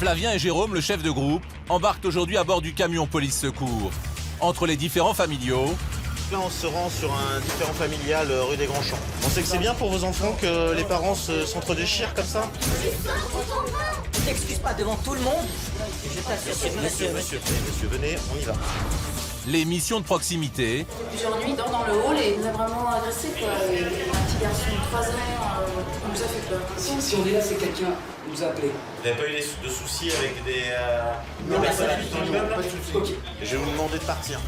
Flavien et Jérôme, le chef de groupe, embarquent aujourd'hui à bord du camion police secours. Entre les différents familiaux, là, on se rend sur un différent familial rue des Grands Champs. On sait que c'est bien pour vos enfants que les parents s'entre-déchirent comme ça. Ne t'excuse pas devant tout le monde. Je t'assure. Monsieur, venez, on y va. les missions de proximité, Aujourd'hui, dans le hall, et il nous a vraiment agressé, quoi. Un petit garçon de 3 ans, on nous a fait peur. Si on est là, c'est quelqu'un qui nous a appelé. Vous n'avez pas eu de soucis avec des personnes habitants de l'immeuble? Pas de soucis. Ok. Je vais vous demander de partir.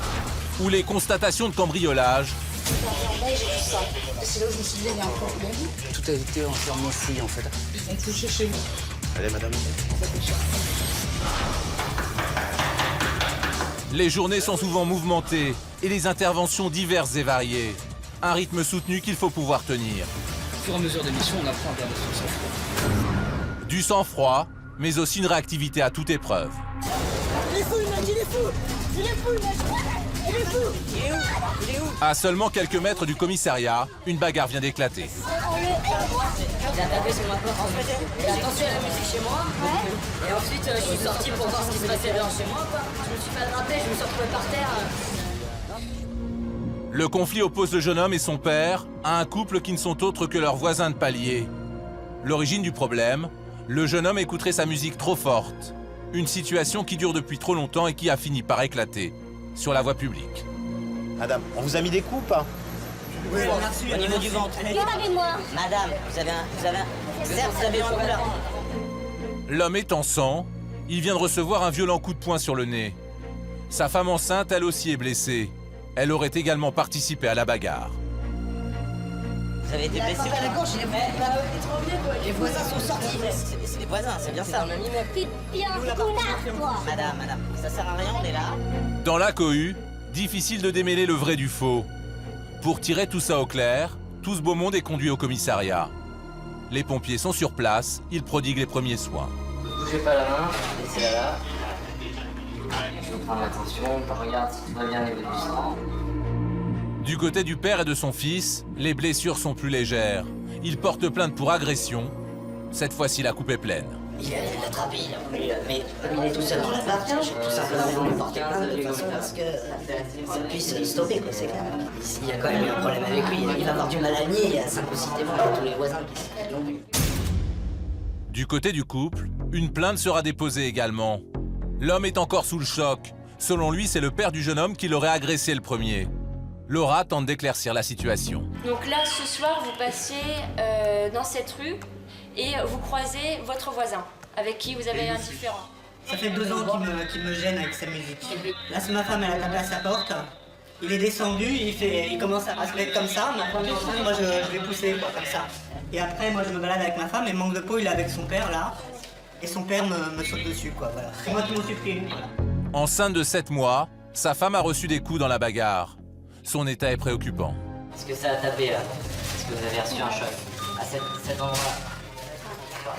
ou les constatations de cambriolage, J'ai tout ça. C'est là où je me suis dit, il y a un problème. Tout a été entièrement fouillé en fait. Ils ont touché chez nous. Allez, madame. les journées sont souvent mouvementées et les interventions diverses et variées. Un rythme soutenu qu'il faut pouvoir tenir. Au fur et à mesure des missions, on apprend à garder son sang-froid. Du sang-froid, mais aussi une réactivité à toute épreuve. Il est fou, il m'a dit, il est fou. Il est fou, il m'a dit. Il est fou. Il est où? Il est où? À seulement quelques mètres du commissariat, une bagarre vient d'éclater. Il a tapé sur ma porte. Il a dansé à la musique chez moi. Et ensuite, je suis sorti pour voir ce qui se passait devant chez moi. Je me suis pas attrapé, je me suis retrouvé par terre. Le conflit oppose le jeune homme et son père à un couple qui ne sont autres que leurs voisins de palier. L'origine du problème, le jeune homme écouterait sa musique trop forte. Une situation qui dure depuis trop longtemps et qui a fini par éclater sur la voie publique. Madame, on vous a mis des coups ou pas? Oui, au niveau du ventre. Madame, vous avez un... Certes, vous avez un coup là. L'homme est en sang, il vient de recevoir un violent coup de poing sur le nez. Sa femme enceinte, elle aussi, est blessée. Elle aurait également participé à la bagarre. Vous avez été blessé à la gauche, les voisins sont sortis. C'est des voisins, c'est bien ça. Madame, ça sert à rien, on est là. Dans la cohue, difficile de démêler le vrai du faux. Pour tirer tout ça au clair, tout ce beau monde est conduit au commissariat. Les pompiers sont sur place, ils prodiguent les premiers soins. Bougez pas la main, laissez-la là. Je vais prendre attention, regarde si tout va bien au niveau du sang. Du côté du père et de son fils, les blessures sont plus légères. Ils portent plainte pour agression. Cette fois-ci, la coupe est pleine. Il a l'attrapé, mais il est tout seul dans l'appart. J'ai tout simplement lui porter plainte de toute façon parce que ça puisse stopper, quoi, c'est clair. Il y a quand même eu un problème avec lui. Il va avoir du mal à nier. Il y a 5 ou 6 témoins, tous les voisins qui l'ont vu. Du côté du couple, une plainte sera déposée également. L'homme est encore sous le choc. Selon lui, c'est le père du jeune homme qui l'aurait agressé le premier. Laura tente d'éclaircir la situation. Donc là, ce soir, vous passez dans cette rue et vous croisez votre voisin, avec qui vous avez un différend. Ça fait 2 ans qu'il me gêne avec sa musique. Là, c'est ma femme, elle a tapé à sa porte. Il est descendu, il commence à se mettre comme ça. Moi, je l'ai poussé, quoi, comme ça. Et après, moi, je me balade avec ma femme et manque de peau, il est avec son père, là. Et son père me saute dessus, quoi, voilà. C'est moi qui m'en suis pris, voilà. Enceinte de 7 mois, sa femme a reçu des coups dans la bagarre. Son état est préoccupant. Est-ce que ça a tapé là? Est-ce que vous avez reçu un choc à cet endroit-là?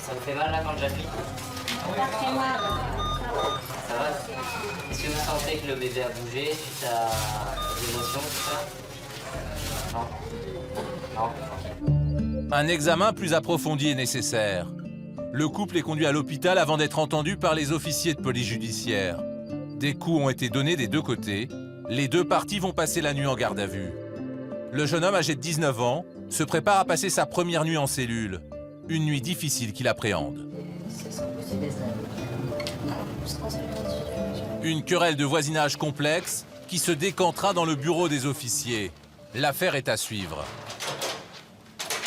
Ça vous fait mal là quand j'appuie? Ça va? Est-ce que vous sentez que le bébé a bougé suite à l'émotion, tout ça? Non? Un examen plus approfondi est nécessaire. Le couple est conduit à l'hôpital avant d'être entendu par les officiers de police judiciaire. Des coups ont été donnés des deux côtés. Les deux parties vont passer la nuit en garde à vue. Le jeune homme âgé de 19 ans se prépare à passer sa première nuit en cellule. Une nuit difficile qu'il appréhende. Une querelle de voisinage complexe qui se décantera dans le bureau des officiers. L'affaire est à suivre.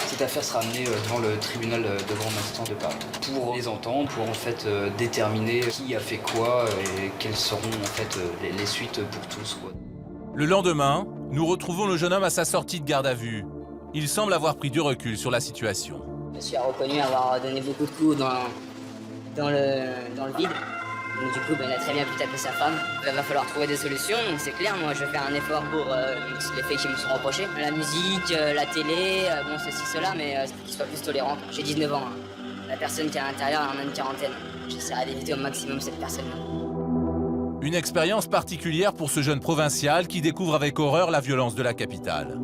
Cette affaire sera amenée devant le tribunal de grande instance de Paris pour les entendre, pour en fait déterminer qui a fait quoi et quelles seront en fait les suites pour tous, quoi. Le lendemain, nous retrouvons le jeune homme à sa sortie de garde à vue. Il semble avoir pris du recul sur la situation. Je me suis reconnu avoir donné beaucoup de coups dans le vide. Donc du coup, il a très bien pu taper sa femme. Il va falloir trouver des solutions, c'est clair. Moi, je vais faire un effort pour les faits qui me sont reprochés. La musique, la télé, bon, ceci, cela, mais qu'il soit plus tolérant. J'ai 19 ans. La personne qui est à l'intérieur en a une quarantaine. J'essaierai d'éviter au maximum cette personne-là. Une expérience particulière pour ce jeune provincial qui découvre avec horreur la violence de la capitale.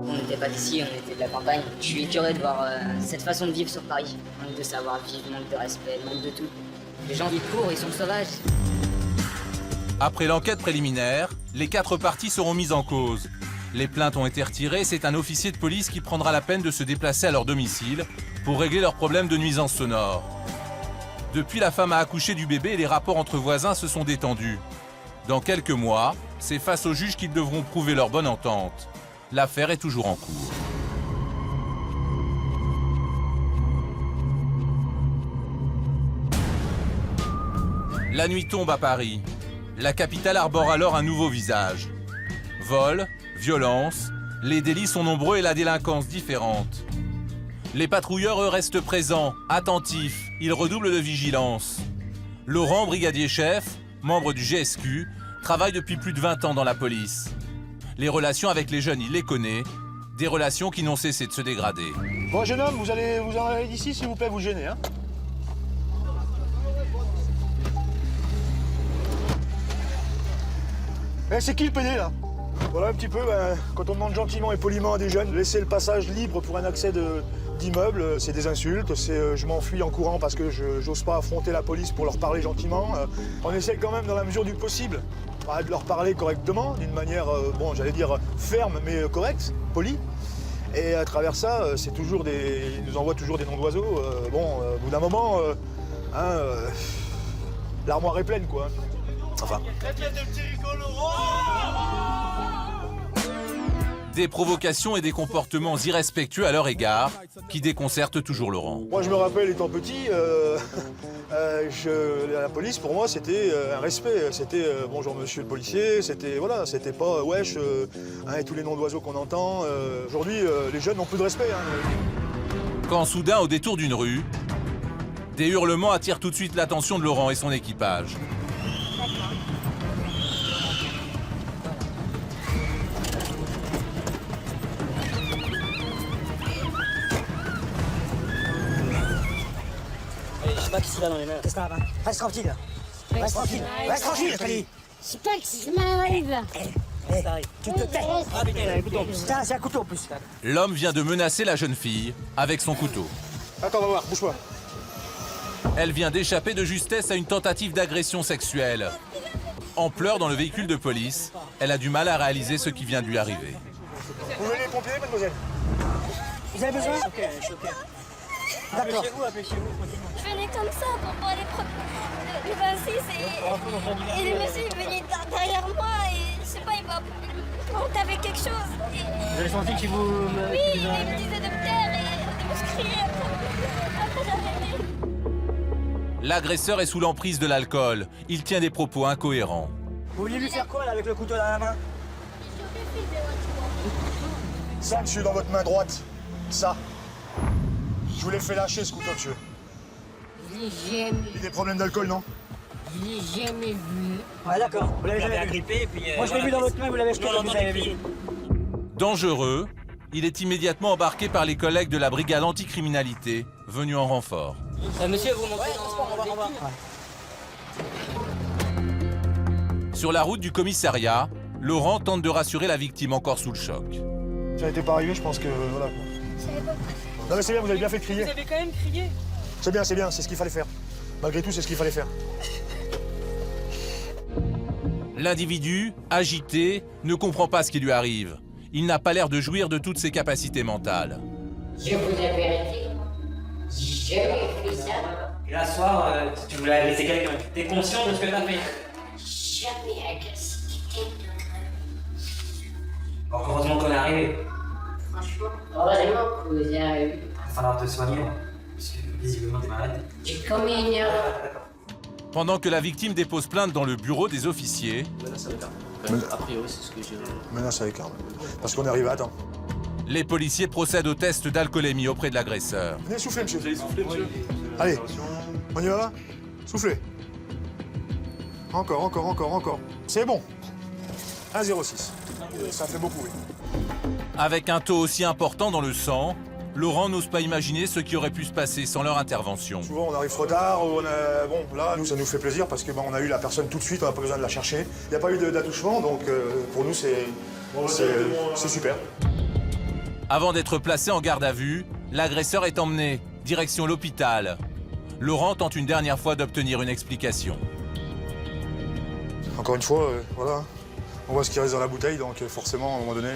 On n'était pas d'ici, on était de la campagne. Je suis écœuré de voir cette façon de vivre sur Paris. Manque de savoir-vivre, manque de respect, manque de tout. Les gens ils courent, ils sont sauvages. Après l'enquête préliminaire, les 4 parties seront mises en cause. Les plaintes ont été retirées, c'est un officier de police qui prendra la peine de se déplacer à leur domicile pour régler leurs problèmes de nuisance sonore. Depuis, la femme a accouché du bébé et les rapports entre voisins se sont détendus. Dans quelques mois, c'est face au juge qu'ils devront prouver leur bonne entente. L'affaire est toujours en cours. La nuit tombe à Paris. La capitale arbore alors un nouveau visage. Vol, violence, les délits sont nombreux et la délinquance différente. Les patrouilleurs, eux, restent présents, attentifs, ils redoublent de vigilance. Laurent, brigadier chef, membre du GSQ, travaille depuis plus de 20 ans dans la police. Les relations avec les jeunes, il les connaît, des relations qui n'ont cessé de se dégrader. Bon, jeune homme, vous allez vous en aller d'ici, s'il vous plaît, vous gênez, hein. Eh, c'est qui le PD, là? Voilà un petit peu, quand on demande gentiment et poliment à des jeunes de laisser le passage libre pour un accès d'immeuble, c'est des insultes, c'est je m'enfuis en courant parce que je n'ose pas affronter la police pour leur parler gentiment. On essaie quand même, dans la mesure du possible, de leur parler correctement, d'une manière, bon, j'allais dire ferme, mais correcte, polie. Et à travers ça, c'est toujours ils nous envoient toujours des noms d'oiseaux. Bon, au bout d'un moment, l'armoire est pleine, quoi. Enfin. Des provocations et des comportements irrespectueux à leur égard qui déconcertent toujours Laurent. Moi, je me rappelle, étant petit, la police, pour moi, c'était un respect. C'était bonjour monsieur le policier, c'était voilà, c'était pas wesh, et tous les noms d'oiseaux qu'on entend. Aujourd'hui, les jeunes n'ont plus de respect. Quand soudain, au détour d'une rue, des hurlements attirent tout de suite l'attention de Laurent et son équipage. Je sais pas qui c'est là dans les mains. Qu'est-ce que t'as là? Reste tranquille. Reste tranquille. Reste tranquille, je te dis. Je sais pas que ça m'arrive. Tu te tais. Ah putain, un couteau en plus. Tiens, c'est un couteau en plus. L'homme vient de menacer la jeune fille avec son couteau. Attends, on va voir, bouge pas. Elle vient d'échapper de justesse à une tentative d'agression sexuelle. En pleurs dans le véhicule de police, elle a du mal à réaliser ce qui vient de lui arriver. Vous voulez les pompiers, mademoiselle? Vous avez besoin? Ok, je suis ok. D'accord. Je venais comme ça pour aller prendre le 26 et le monsieur est venu derrière moi et je sais pas, il m'a monté avec quelque chose. Vous avez senti que vous... Oui, il me disait de me taire et de me crier. Après j'ai arrêté. L'agresseur est sous l'emprise de l'alcool. Il tient des propos incohérents. Vous vouliez lui faire quoi là avec le couteau dans la main? Ça, monsieur, dans votre main droite. Ça. Je vous l'ai fait lâcher, ce couteau, monsieur. Je l'ai jamais, Il y a des problèmes d'alcool, non? je l'ai jamais vu. Ouais, d'accord. Vous l'avez jamais agrippé et puis... Moi, je l'ai vu dans votre main, vous l'avez jeté comme vous avez vu. Dangereux, il est immédiatement embarqué par les collègues de la brigade anticriminalité, venus en renfort. Monsieur, vous montez On va. Sur la route du commissariat, Laurent tente de rassurer la victime encore sous le choc. Ça n'était pas arrivé, je pense que... Voilà. Non mais c'est bien, vous avez bien fait crier. Vous avez quand même crié. C'est bien, c'est ce qu'il fallait faire. Malgré tout, c'est ce qu'il fallait faire. L'individu, agité, ne comprend pas ce qui lui arrive. Il n'a pas l'air de jouir de toutes ses capacités mentales. Je vous ai vérifié. J'ai jamais fait ça. Et là, ce soir, tu voulais agresser quelqu'un. T'es conscient de ce que t'as fait? Jamais agressé quelqu'un. Bon, heureusement qu'on est arrivé. Franchement, heureusement que vous y arrivez. Il va falloir te soigner, puisque visiblement t'es malade. J'ai commis une erreur. Pendant que la victime dépose plainte dans le bureau des officiers, A priori, c'est ce que j'ai... Menace avec arme. Parce qu'on est arrivé à temps. les policiers procèdent au test d'alcoolémie auprès de l'agresseur. Venez souffler, monsieur. Vous allez souffler, monsieur? Allez, on y va? Soufflez. Encore. C'est bon. 1,06. Ça fait beaucoup, oui. Avec un taux aussi important dans le sang, Laurent n'ose pas imaginer ce qui aurait pu se passer sans leur intervention. Souvent, on arrive trop tard, bon, là, nous, ça nous fait plaisir parce que on a eu la personne tout de suite, on n'a pas besoin de la chercher. Il n'y a pas eu d'attouchement, donc pour nous, c'est super. Avant d'être placé en garde à vue, l'agresseur est emmené, direction l'hôpital. Laurent tente une dernière fois d'obtenir une explication. Encore une fois, voilà. On voit ce qui reste dans la bouteille, donc forcément, à un moment donné...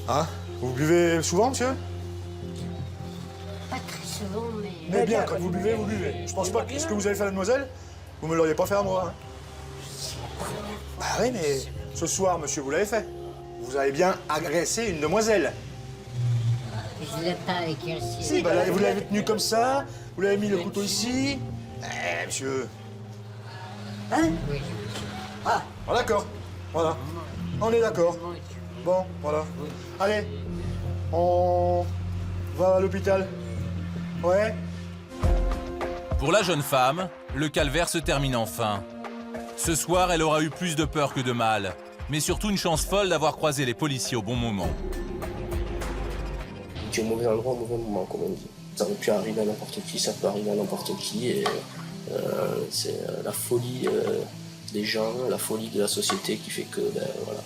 Hein? Vous buvez souvent, monsieur? Pas très souvent, mais... Mais bien, quand vous buvez, vous buvez. Je pense pas que ce que vous avez fait à la demoiselle, vous me l'auriez pas fait à moi. Hein. Bah oui, mais ce soir, monsieur, vous l'avez fait. Vous avez bien agressé une demoiselle. Je l'ai pas agressé. Si, bah, vous l'avez tenu comme ça, vous l'avez mis le couteau ici. Eh, monsieur. Hein? Oui, Ah, d'accord. Voilà. On est d'accord. Bon, voilà. Allez, on va à l'hôpital. Ouais? Pour la jeune femme, le calvaire se termine enfin. Ce soir, elle aura eu plus de peur que de mal, mais surtout une chance folle d'avoir croisé les policiers au bon moment. Tu es au mauvais endroit, au mauvais moment, comme on dit. Ça aurait pu arriver à n'importe qui, ça peut arriver à n'importe qui, et c'est la folie des gens, la folie de la société qui fait que, voilà,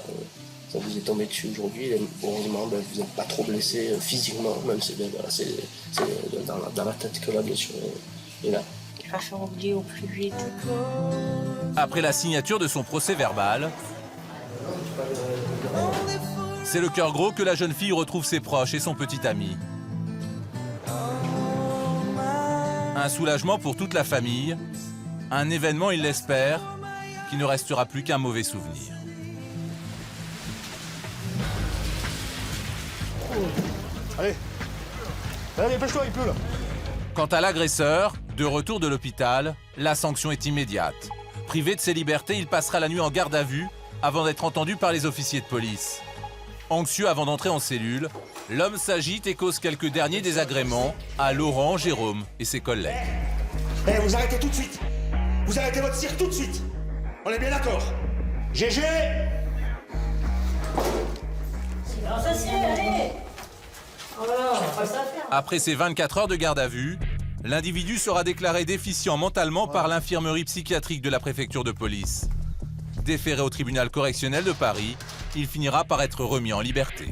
ça vous est tombé dessus aujourd'hui, et heureusement, vous n'êtes pas trop blessé physiquement, même si voilà, c'est dans la tête que la blessure est là. il va faire oublier au plus vite. Après la signature de son procès verbal, c'est le cœur gros que la jeune fille retrouve ses proches et son petit ami. Un soulagement pour toute la famille, un événement, il l'espère, qui ne restera plus qu'un mauvais souvenir. Allez. Allez, dépêche-toi, il pleut là. Quant à l'agresseur, de retour de l'hôpital, la sanction est immédiate. Privé de ses libertés, il passera la nuit en garde à vue avant d'être entendu par les officiers de police. Anxieux avant d'entrer en cellule, l'homme s'agite et cause quelques derniers désagréments à Laurent, Jérôme et ses collègues. Eh, vous arrêtez tout de suite. Vous arrêtez votre cirque tout de suite. On est bien d'accord. GG. Après ces 24 heures de garde à vue, l'individu sera déclaré déficient mentalement par l'infirmerie psychiatrique de la préfecture de police. Déféré au tribunal correctionnel de Paris, il finira par être remis en liberté.